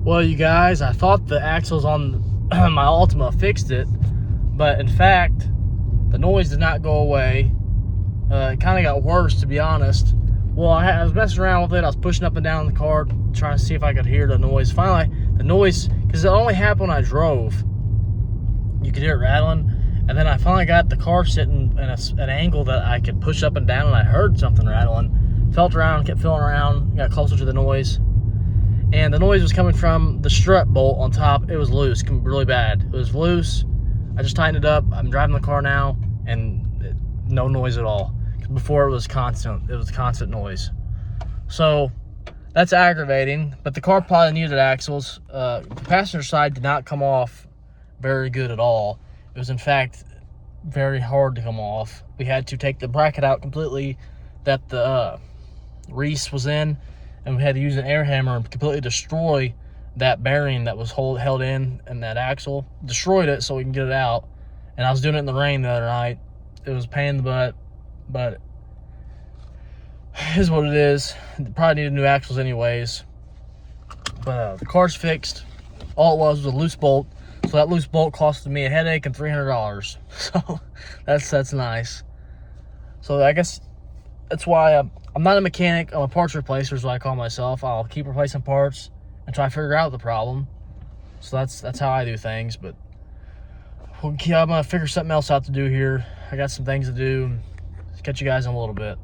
Well, you guys, I thought the axles on my Ultima fixed it, but in fact, the noise did not go away. It kind of got worse, to be honest. Well, I was messing around with it. I was pushing up and down the car, trying to see if I could hear the noise. Finally, the noise, because it only happened when I drove. You could hear it rattling. And then I finally got the car sitting in an angle that I could push up and down, and I heard something rattling. Felt around, kept feeling around, got closer to the noise. And the noise was coming from the strut bolt on top. It was loose, really bad. It was loose. I just tightened it up. I'm driving the car now, and no noise at all. Before it was constant. It was constant noise. So that's aggravating. But the car probably needed axles. The passenger side did not come off very good at all. It was in fact very hard to come off. We had to take the bracket out completely that the Reese was in, and we had to use an air hammer and completely destroy that bearing that was held in that axle. Destroyed it so we can get it out. And I was doing it in the rain the other night. It was a pain in the butt, but it is what it is. Probably needed new axles anyways. But the car's fixed. All it was a loose bolt. So that loose bolt costed me a headache and $300. So that's nice. So I guess that's why I'm not a mechanic. I'm a parts replacer, is what I call myself. I'll keep replacing parts and try to figure out the problem. So that's how I do things. But I'm gonna figure something else out to do here. I got some things to do. Catch you guys in a little bit.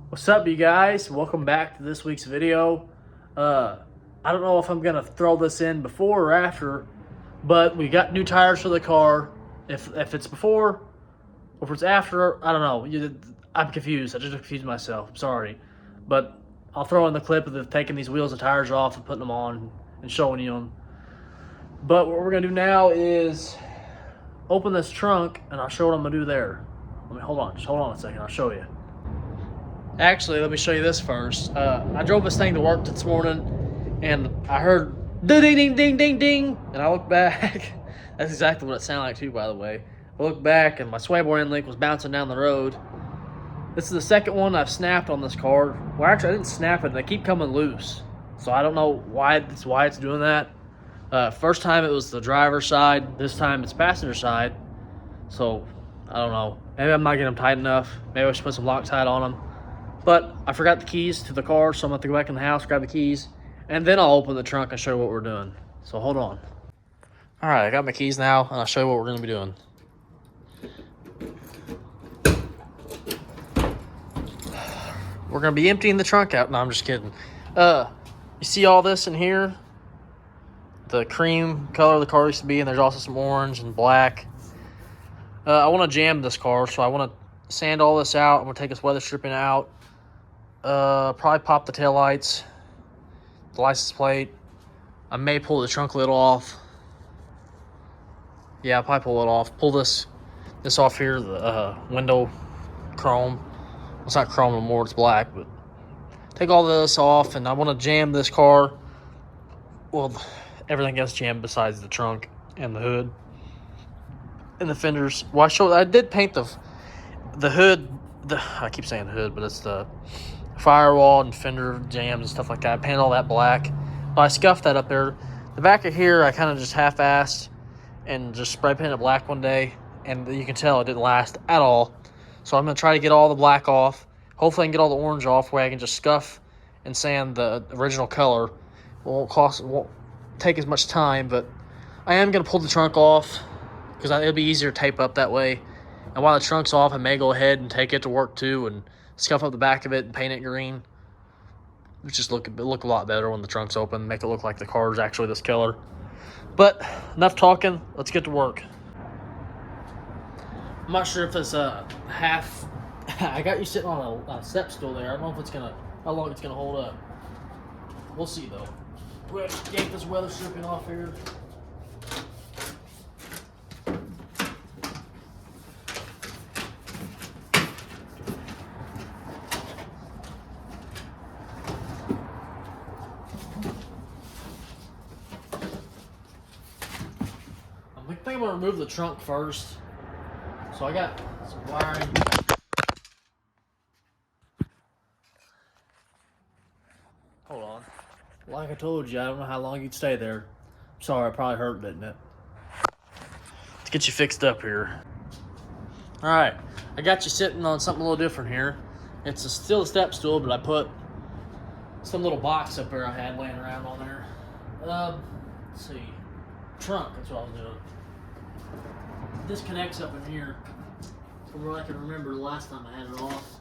What's up, you guys? Welcome back to this week's video. I don't know if I'm gonna throw this in before or after, but we got new tires for the car. If it's before or if it's after, I don't know. I'm confused. I just confused myself. I'm sorry, but I'll throw in the clip of taking these wheels and tires off and putting them on and showing you them. But what we're gonna do now is open this trunk, and I'll show what I'm gonna do there. Hold on a second. I'll show you. Actually, let me show you this first. I drove this thing to work this morning, and I heard ding, ding, ding, ding, ding, and I looked back. That's exactly what it sounded like too, by the way. I looked back, and my sway bar end link was bouncing down the road. This is the second one I've snapped on this car. Well, actually, I didn't snap it. They keep coming loose, so I don't know why it's doing that. First time it was the driver's side. This time it's passenger side. So I don't know. Maybe I'm not getting them tight enough. Maybe I should put some Loctite on them. But I forgot the keys to the car, so I'm going to have to go back in the house, grab the keys, and then I'll open the trunk and show you what we're doing. So hold on. All right, I got my keys now, and I'll show you what we're going to be doing. We're going to be emptying the trunk out. No, I'm just kidding. You see all this in here? The cream color the car used to be, and there's also some orange and black. I want to jam this car, so I want to sand all this out. I'm going to take this weather stripping out. Probably pop the taillights, the license plate. I may pull the trunk lid off. Yeah, I'll probably pull it off. Pull this off here, the window chrome. Well, it's not chrome anymore, it's black, but take all this off, and I want to jam this car. Well, everything gets jammed besides the trunk and the hood and the fenders. Well, I did paint the hood. I keep saying hood, but it's the firewall and fender jams and stuff like that. I painted all that black. But I scuffed that up there. The back of here, I kind of just half-assed and just spray painted black one day, and you can tell it didn't last at all. So I'm going to try to get all the black off. Hopefully I can get all the orange off where I can just scuff and sand the original color. Won't take as much time, but I am going to pull the trunk off because it'll be easier to tape up that way. And while the trunk's off, I may go ahead and take it to work too and scuff up the back of it and paint it green. It just look a lot better when the trunk's open, make it look like the car is actually this color. But enough talking, let's get to work. I'm not sure if it's a half. I got you sitting on a step stool there. I don't know if it's how long it's gonna hold up. We'll see though. We're gonna yank this weather stripping off here. think I'm gonna remove the trunk first. So I got some wiring. Hold on. Like I told you, I don't know how long you'd stay there. Sorry, I probably hurt, didn't it? Let's get you fixed up here. All right, I got you sitting on something a little different here. It's still a step stool, but I put some little box up there I had laying around on there. Let's see, trunk, that's what I was doing. This connects up in here, from where I can remember the last time I had it off.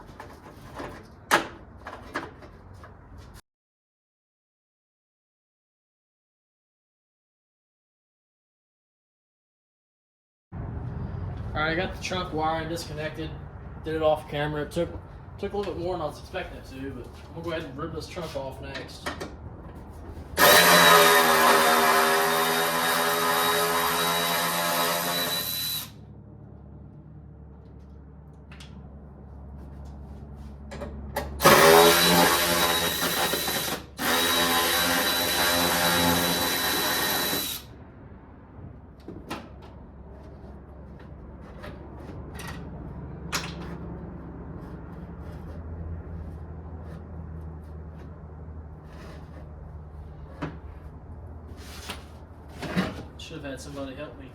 All right, I got the trunk wiring disconnected. Did it off camera. It took a little bit more than I was expecting it to, but I'm gonna go ahead and rip this trunk off next. Should have had somebody help me.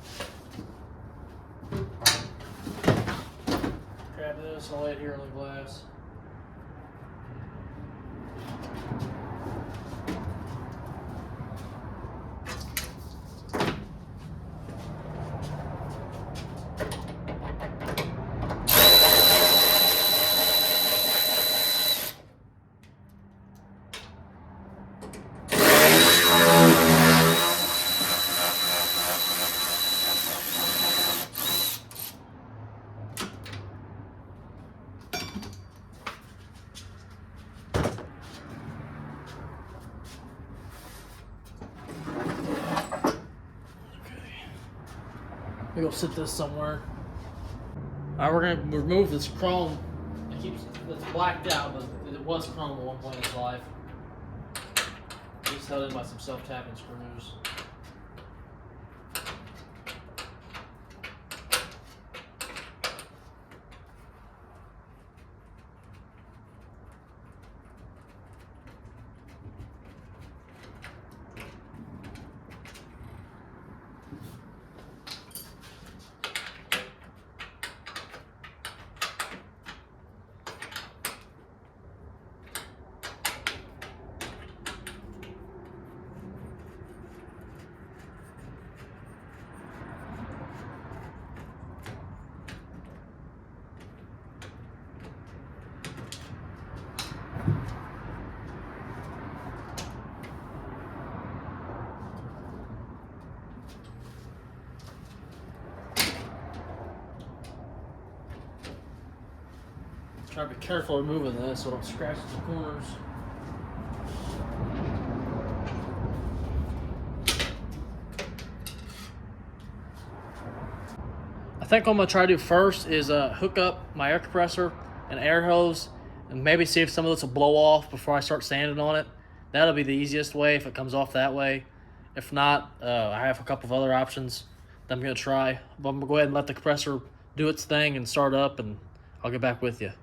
Grab this, I'll lay it here on the glass. We're gonna sit this somewhere. All right, we're gonna remove this chrome. It's blacked out, but it was chrome at one point in its life. It's held in by some self-tapping screws. Try to be careful removing this so I don't scratch the corners. I think what I'm gonna try to do first is hook up my air compressor and air hose and maybe see if some of this will blow off before I start sanding on it. That'll be the easiest way if it comes off that way. If not, I have a couple of other options that I'm gonna try. But I'm gonna go ahead and let the compressor do its thing and start up, and I'll get back with you.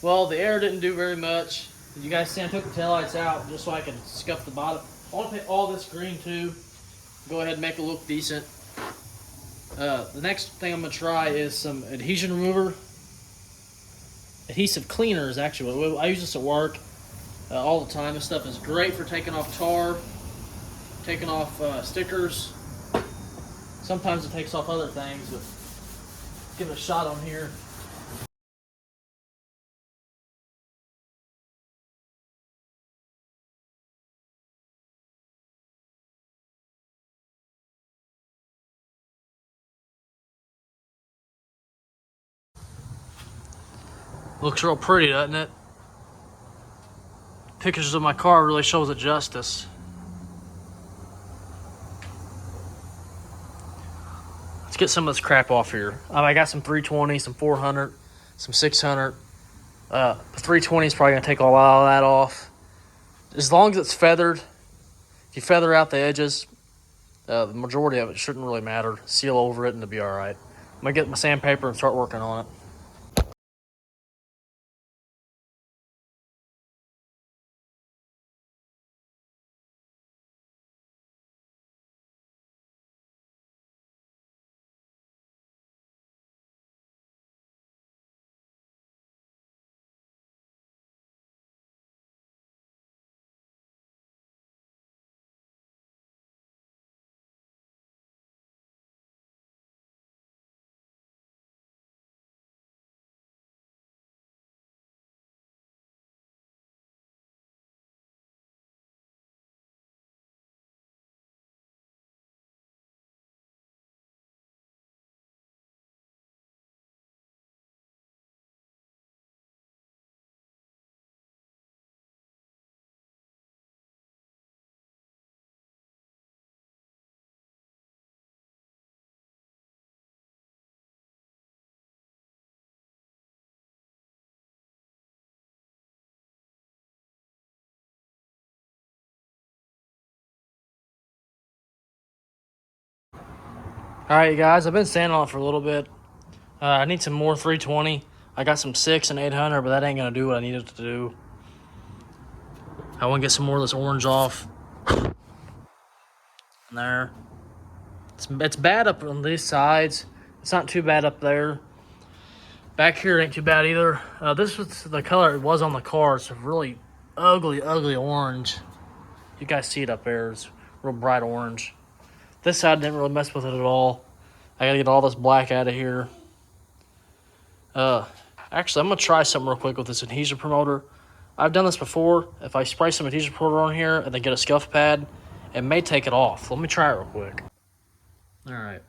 Well, the air didn't do very much. You guys see I took the taillights out just so I can scuff the bottom. I want to paint all this green too. Go ahead and make it look decent. The next thing I'm going to try is some adhesion remover. Adhesive cleaner is actually, I use this at work all the time. This stuff is great for taking off tar, taking off stickers. Sometimes it takes off other things, but give it a shot on here. Looks real pretty, doesn't it? pictures of my car really shows it justice. Let's get some of this crap off here. I got some 320, some 400, some 600. The 320 is probably going to take a lot of that off. As long as it's feathered, if you feather out the edges, the majority of it shouldn't really matter. Seal over it and it'll be all right. I'm going to get my sandpaper and start working on it. All right, you guys, I've been sanding on it for a little bit. I need some more 320. I got some 6 and 800, but that ain't going to do what I need it to do. I want to get some more of this orange off. There. It's bad up on these sides. It's not too bad up there. Back here ain't too bad either. This was the color it was on the car. It's a really ugly, ugly orange. You guys see it up there. It's real bright orange. This side didn't really mess with it at all. I gotta get all this black out of here. Actually, I'm gonna try something real quick with this adhesion promoter. I've done this before. If I spray some adhesion promoter on here and then get a scuff pad, it may take it off. Let me try it real quick. All right.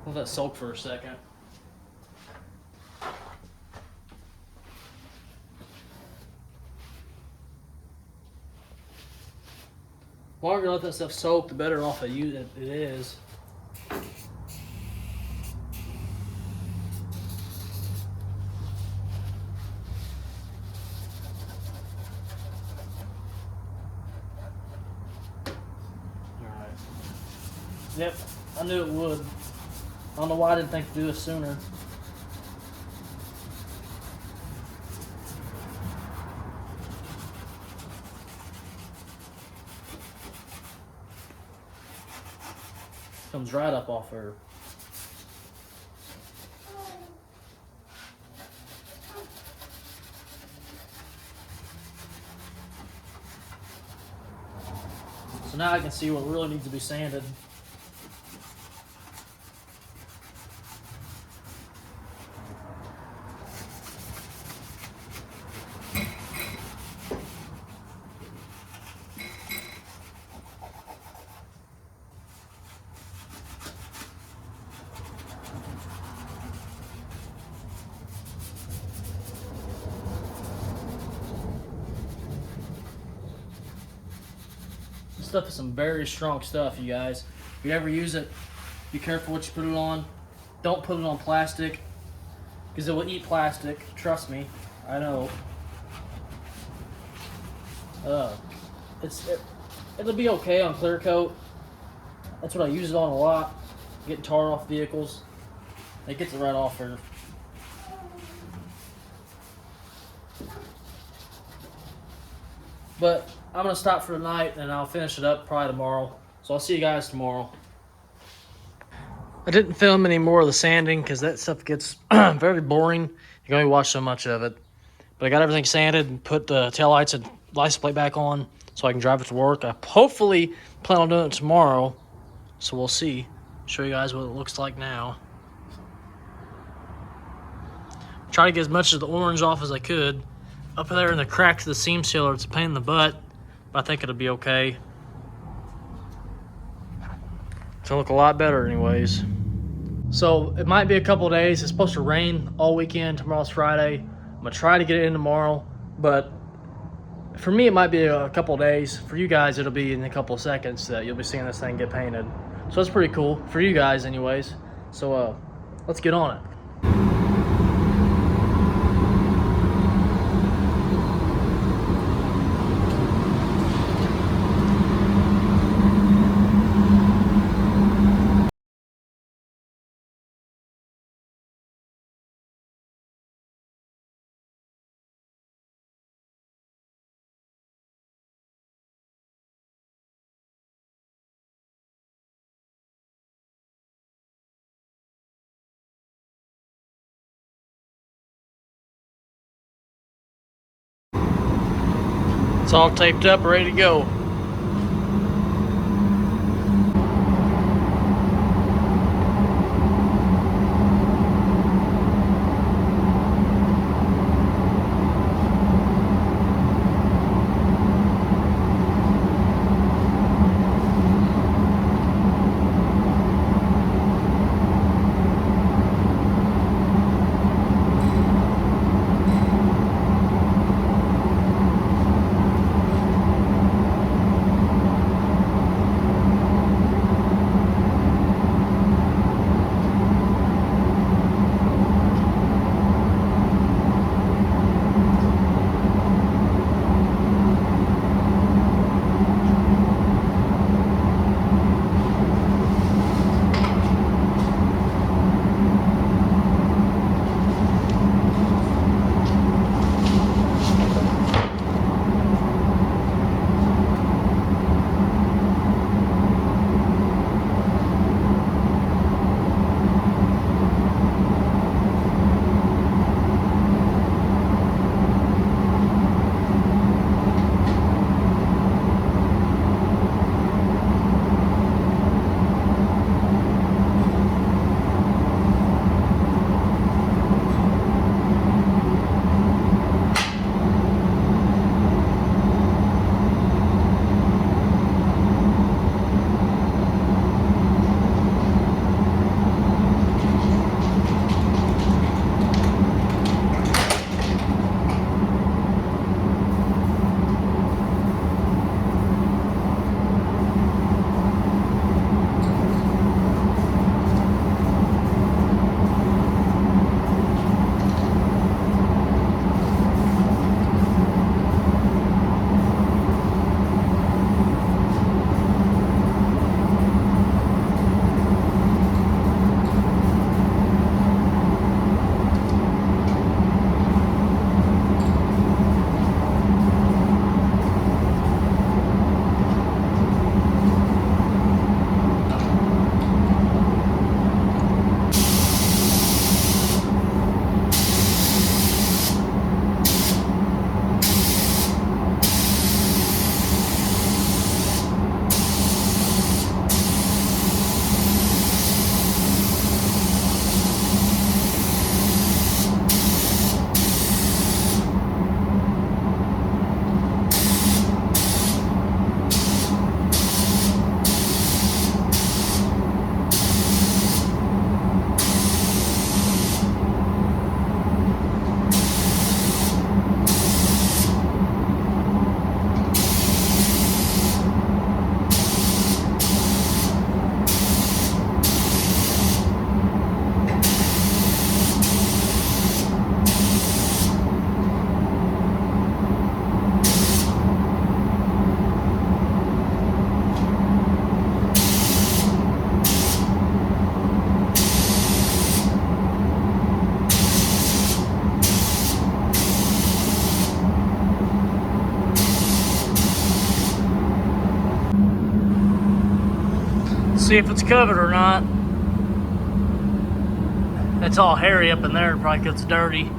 Let that soak for a second. The longer you let that stuff soak, the better off it is. Alright. Yep, I knew it would. I don't know why I didn't think to do this sooner. Comes right up off her. So now I can see what really needs to be sanded. This stuff is some very strong stuff, you guys. If you ever use it, be careful what you put it on. Don't put it on plastic, because it will eat plastic. Trust me, I know. It'll be okay on clear coat. That's what I use it on a lot. Getting tar off vehicles. It gets it right off here. But I'm going to stop for tonight, and I'll finish it up probably tomorrow. So I'll see you guys tomorrow. I didn't film any more of the sanding because that stuff gets very boring. You can only watch so much of it. But I got everything sanded and put the taillights and license plate back on so I can drive it to work. I hopefully plan on doing it tomorrow. So we'll see. Show you guys what it looks like now. Try to get as much of the orange off as I could. Up there in the cracks of the seam sealer, it's a pain in the butt, but I think it'll be okay. It's gonna look a lot better anyways. So it might be a couple days. It's supposed to rain all weekend. Tomorrow's Friday. I'm gonna try to get it in tomorrow, but for me it might be a couple days. For you guys, it'll be in a couple seconds that you'll be seeing this thing get painted. So that's pretty cool for you guys anyways. So let's get on it. It's all taped up, ready to go. See if it's covered or not. It's all hairy up in there, probably 'cause it's dirty.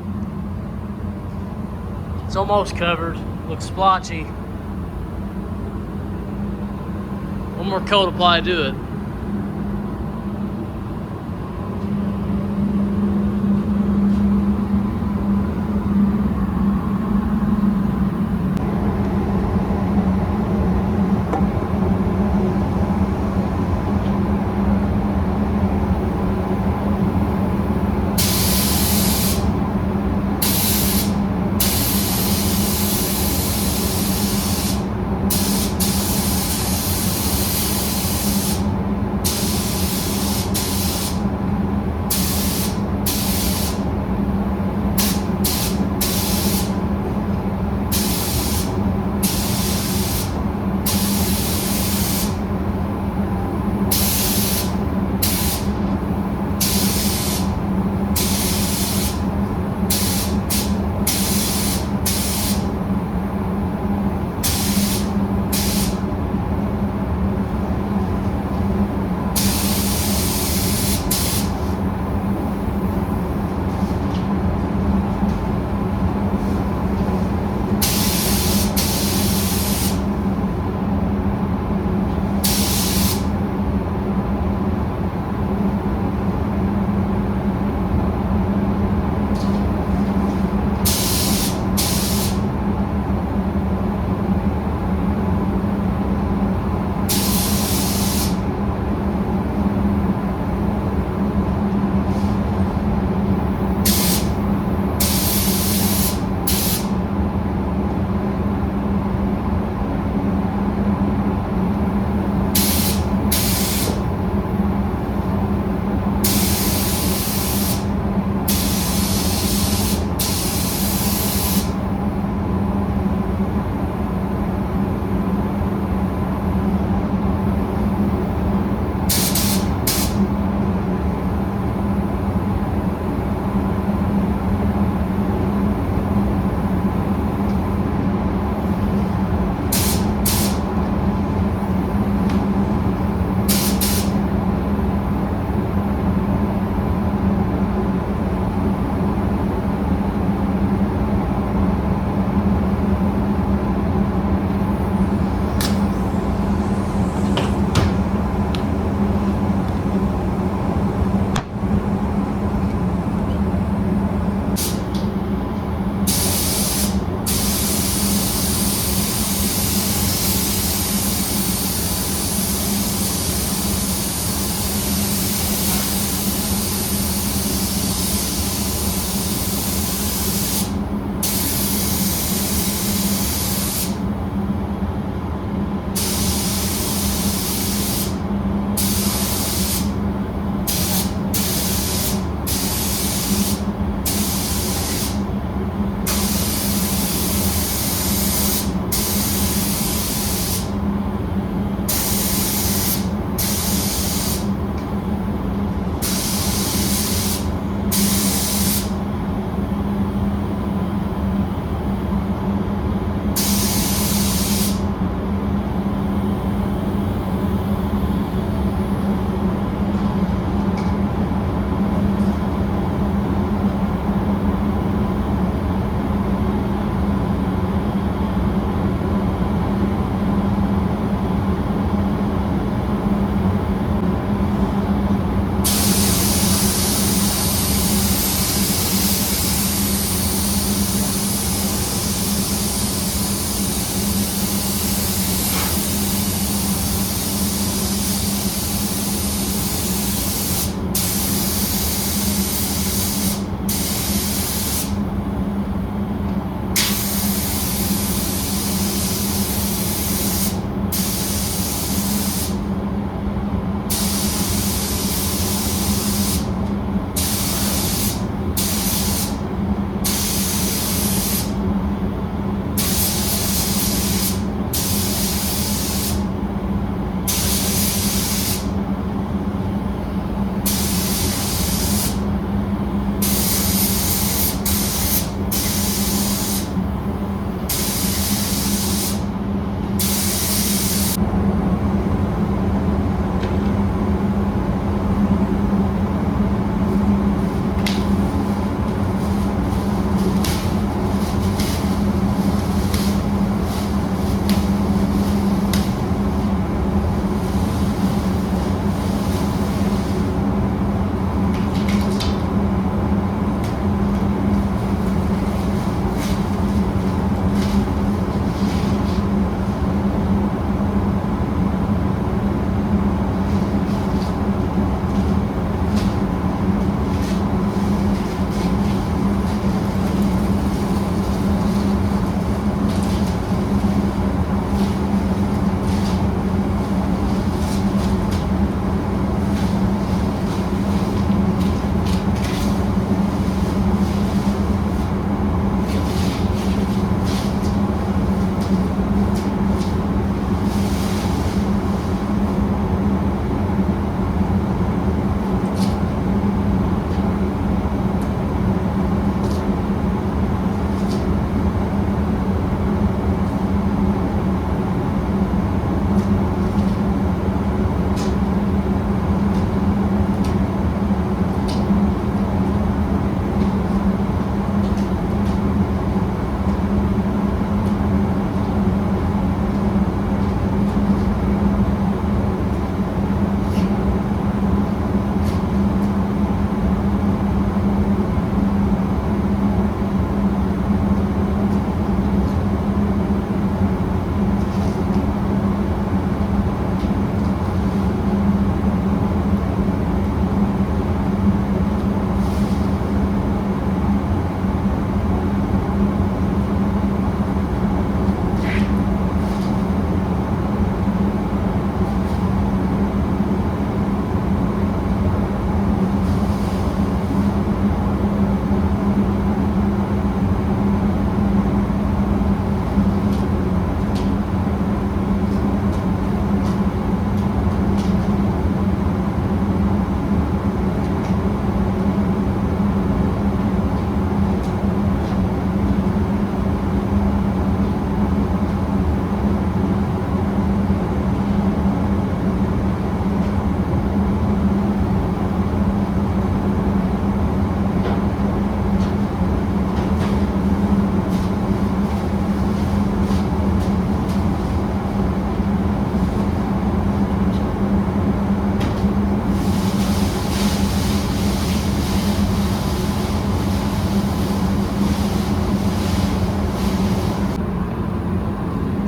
It's almost covered, looks splotchy. One more coat apply to it.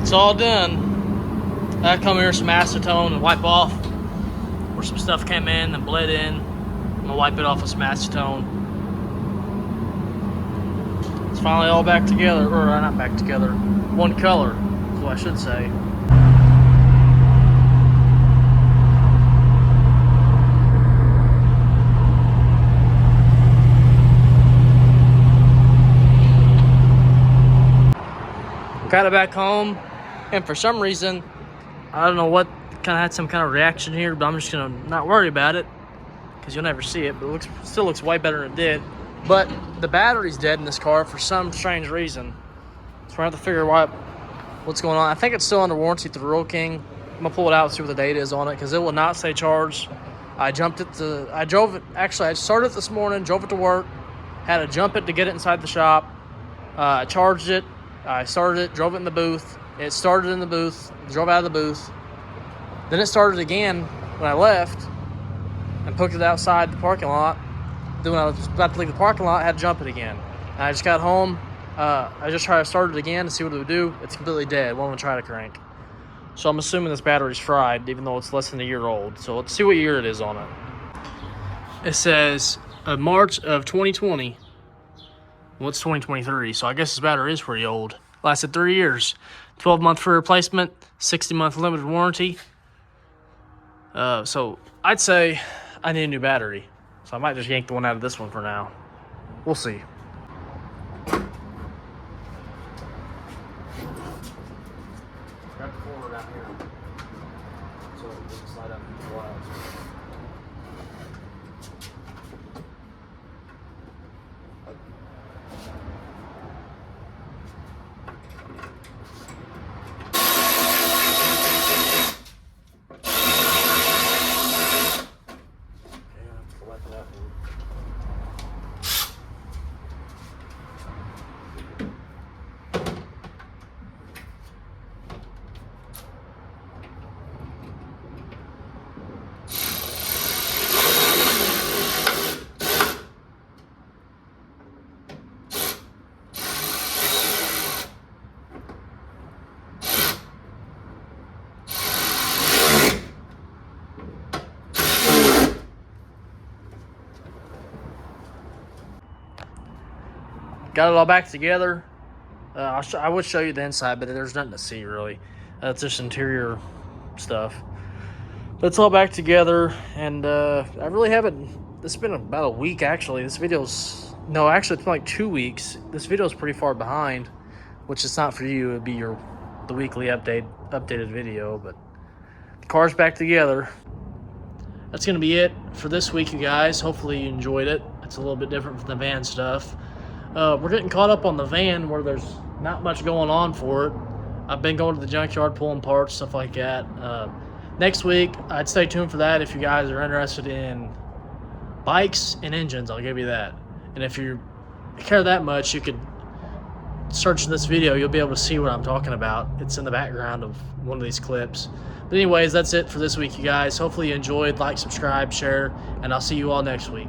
it's all done. I come here some acetone and wipe off where some stuff came in and bled in. I'm gonna wipe it off with some acetone. It's finally all back together, or not back together, one color is what I should say. Got it back home, and for some reason, I don't know what, kind of had some kind of reaction here, but I'm just gonna not worry about it because you'll never see it, but it still looks way better than it did. But the battery's dead in this car for some strange reason. So we're gonna have to figure out what's going on. I think it's still under warranty through Rural King. I'm gonna pull it out and see what the date is on it because it will not say charged. I drove it, actually I started it this morning, drove it to work, had to jump it to get it inside the shop. I charged it, I started it, drove it in the booth. It started in the booth, drove out of the booth. Then it started again when I left and put it outside the parking lot. Then when I was about to leave the parking lot, I had to jump it again. And I just got home. I just tried to start it again to see what it would do. It's completely dead. Won't even try to crank. So I'm assuming this battery's fried, even though it's less than a year old. So let's see what year it is on it. It says March of 2020. Well, it's 2023, so I guess this battery is pretty old. Lasted 3 years. 12-month free replacement, 60-month limited warranty. So I'd say I need a new battery. So I might just yank the one out of this one for now. We'll see. Grab the cord out here so it doesn't slide up into the wires. Got it all back together. I would show you the inside, but there's nothing to see really. It's just interior stuff. But it's all back together, and I really haven't. It's been about a week actually. This video's actually it's been like 2 weeks. This video's pretty far behind, which is not for you. It'd be the weekly updated video. But the car's back together. That's gonna be it for this week, you guys. Hopefully you enjoyed it. It's a little bit different from the van stuff. We're getting caught up on the van where there's not much going on for it. I've been going to the junkyard pulling parts, stuff like that. Next week, I'd stay tuned for that. If you guys are interested in bikes and engines, I'll give you that. And if you care that much, you could search this video. You'll be able to see what I'm talking about. It's in the background of one of these clips. But anyways, that's it for this week, you guys. Hopefully you enjoyed. Like, subscribe, share, and I'll see you all next week.